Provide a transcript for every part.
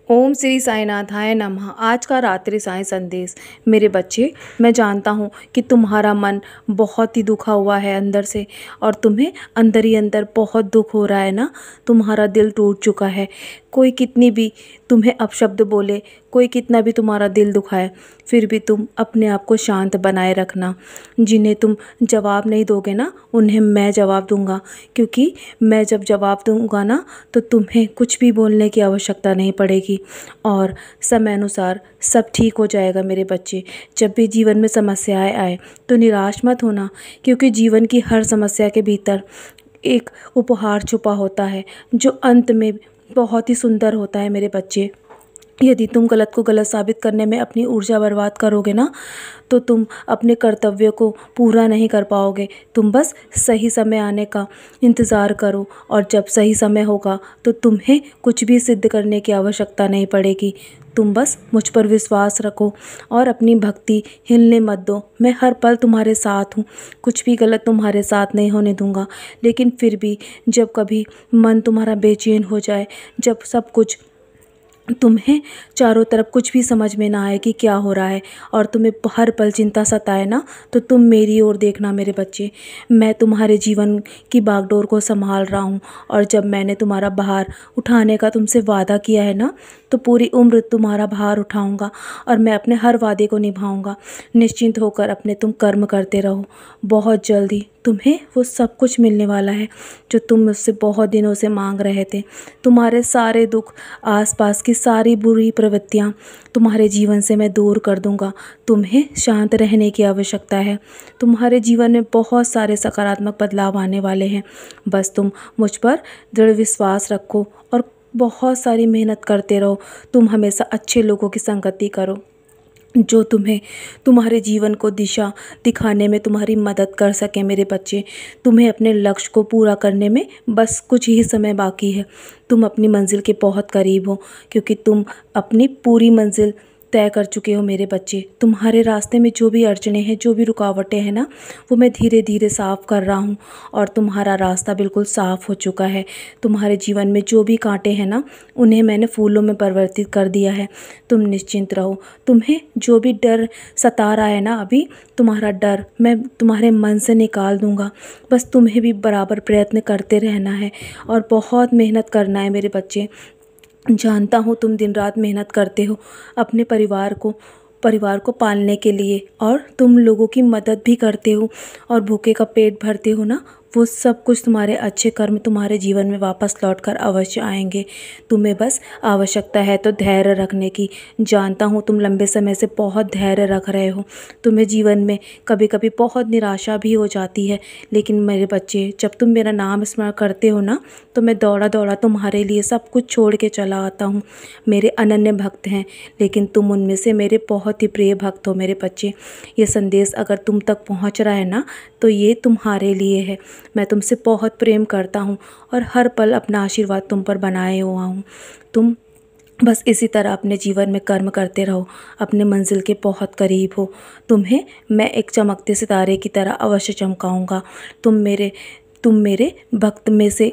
ओम श्री साईनाथाय नमः। आज का रात्रि साईं संदेश। मेरे बच्चे, मैं जानता हूँ कि तुम्हारा मन बहुत ही दुखा हुआ है अंदर से, और तुम्हें अंदर ही अंदर बहुत दुख हो रहा है ना। तुम्हारा दिल टूट चुका है। कोई कितनी भी तुम्हें अपशब्द बोले, कोई कितना भी तुम्हारा दिल दुखाए, फिर भी तुम अपने आप को शांत बनाए रखना। जिन्हें तुम जवाब नहीं दोगे ना, उन्हें मैं जवाब दूंगा, क्योंकि मैं जब जवाब दूंगा ना तो तुम्हें कुछ भी बोलने की आवश्यकता नहीं पड़ेगी, और समय अनुसार सब ठीक हो जाएगा। मेरे बच्चे, जब भी जीवन में समस्याएं आए तो निराश मत होना, क्योंकि जीवन की हर समस्या के भीतर एक उपहार छुपा होता है, जो अंत में बहुत ही सुंदर होता है। मेरे बच्चे, यदि तुम गलत को गलत साबित करने में अपनी ऊर्जा बर्बाद करोगे ना, तो तुम अपने कर्तव्य को पूरा नहीं कर पाओगे। तुम बस सही समय आने का इंतज़ार करो, और जब सही समय होगा तो तुम्हें कुछ भी सिद्ध करने की आवश्यकता नहीं पड़ेगी। तुम बस मुझ पर विश्वास रखो और अपनी भक्ति हिलने मत दो। मैं हर पल तुम्हारे साथ हूँ, कुछ भी गलत तुम्हारे साथ नहीं होने दूँगा। लेकिन फिर भी जब कभी मन तुम्हारा बेचैन हो जाए, जब सब कुछ तुम्हें चारों तरफ कुछ भी समझ में ना आए कि क्या हो रहा है, और तुम्हें हर पल चिंता सताए ना, तो तुम मेरी ओर देखना। मेरे बच्चे, मैं तुम्हारे जीवन की बागडोर को संभाल रहा हूँ, और जब मैंने तुम्हारा भार उठाने का तुमसे वादा किया है ना, तो पूरी उम्र तुम्हारा भार उठाऊँगा, और मैं अपने हर वादे को निभाऊँगा। निश्चिंत होकर अपने तुम कर्म करते रहो। बहुत जल्दी तुम्हें वो सब कुछ मिलने वाला है जो तुम मुझसे बहुत दिनों से मांग रहे थे। तुम्हारे सारे दुख, आसपास की सारी बुरी प्रवृत्तियाँ तुम्हारे जीवन से मैं दूर कर दूंगा। तुम्हें शांत रहने की आवश्यकता है। तुम्हारे जीवन में बहुत सारे सकारात्मक बदलाव आने वाले हैं। बस तुम मुझ पर दृढ़ विश्वास रखो और बहुत सारी मेहनत करते रहो। तुम हमेशा अच्छे लोगों की संगति करो, जो तुम्हें तुम्हारे जीवन को दिशा दिखाने में तुम्हारी मदद कर सके। मेरे बच्चे, तुम्हें अपने लक्ष्य को पूरा करने में बस कुछ ही समय बाकी है। तुम अपनी मंजिल के बहुत करीब हो, क्योंकि तुम अपनी पूरी मंजिल तय कर चुके हो। मेरे बच्चे, तुम्हारे रास्ते में जो भी अड़चने हैं, जो भी रुकावटें हैं ना, वो मैं धीरे धीरे साफ़ कर रहा हूँ, और तुम्हारा रास्ता बिल्कुल साफ़ हो चुका है। तुम्हारे जीवन में जो भी कांटे हैं ना, उन्हें मैंने फूलों में परिवर्तित कर दिया है। तुम निश्चिंत रहो। तुम्हें जो भी डर सता रहा है ना अभी, तुम्हारा डर मैं तुम्हारे मन से निकाल दूँगा। बस तुम्हें भी बराबर प्रयत्न करते रहना है और बहुत मेहनत करना है। मेरे बच्चे, जानता हूँ तुम दिन रात मेहनत करते हो अपने परिवार को पालने के लिए, और तुम लोगों की मदद भी करते हो, और भूखे का पेट भरते हो ना। वो सब कुछ तुम्हारे अच्छे कर्म तुम्हारे जीवन में वापस लौटकर अवश्य आएंगे। तुम्हें बस आवश्यकता है तो धैर्य रखने की। जानता हूँ तुम लंबे समय से बहुत धैर्य रख रहे हो। तुम्हें जीवन में कभी कभी बहुत निराशा भी हो जाती है, लेकिन मेरे बच्चे, जब तुम मेरा नाम स्मरण करते हो ना, तो मैं दौड़ा दौड़ा तुम्हारे लिए सब कुछ छोड़ के चला आता हूँ। मेरे अनन्य भक्त हैं, लेकिन तुम उनमें से मेरे बहुत ही प्रिय भक्त हो। मेरे बच्चे, ये संदेश अगर तुम तक पहुँच रहा है ना, तो ये तुम्हारे लिए है। मैं तुमसे बहुत प्रेम करता हूँ, और हर पल अपना आशीर्वाद तुम पर बनाए हुआ हूँ। तुम बस इसी तरह अपने जीवन में कर्म करते रहो, अपने मंजिल के बहुत करीब हो। तुम्हें मैं एक चमकते सितारे की तरह अवश्य चमकाऊंगा। तुम मेरे भक्त में से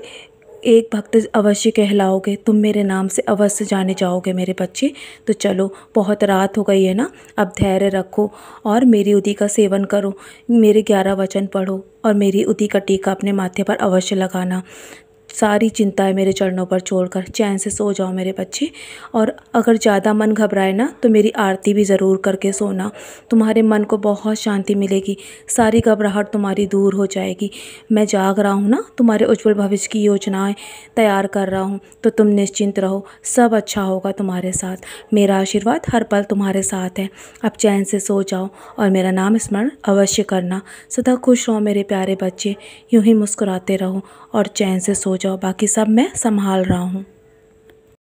एक भक्त अवश्य कहलाओगे। तुम मेरे नाम से अवश्य जाने जाओगे। मेरे बच्चे, तो चलो, बहुत रात हो गई है ना, अब धैर्य रखो और मेरी उदी का सेवन करो। मेरे 11 वचन पढ़ो, और मेरी उदी का टीका अपने माथे पर अवश्य लगाना। सारी चिंताएं मेरे चरणों पर छोड़कर चैन से सो जाओ। मेरे बच्चे, और अगर ज़्यादा मन घबराए ना, तो मेरी आरती भी ज़रूर करके सोना। तुम्हारे मन को बहुत शांति मिलेगी, सारी घबराहट तुम्हारी दूर हो जाएगी। मैं जाग रहा हूँ ना, तुम्हारे उज्जवल भविष्य की योजनाएं तैयार कर रहा हूँ, तो तुम निश्चिंत रहो, सब अच्छा होगा तुम्हारे साथ। मेरा आशीर्वाद हर पल तुम्हारे साथ है। अब चैन से सो जाओ और मेरा नाम स्मरण अवश्य करना। सदा खुश रहो मेरे प्यारे बच्चे, यूँ ही मुस्कुराते रहो और चैन से सो जाओ। बाकी सब मैं संभाल रहा हूँ।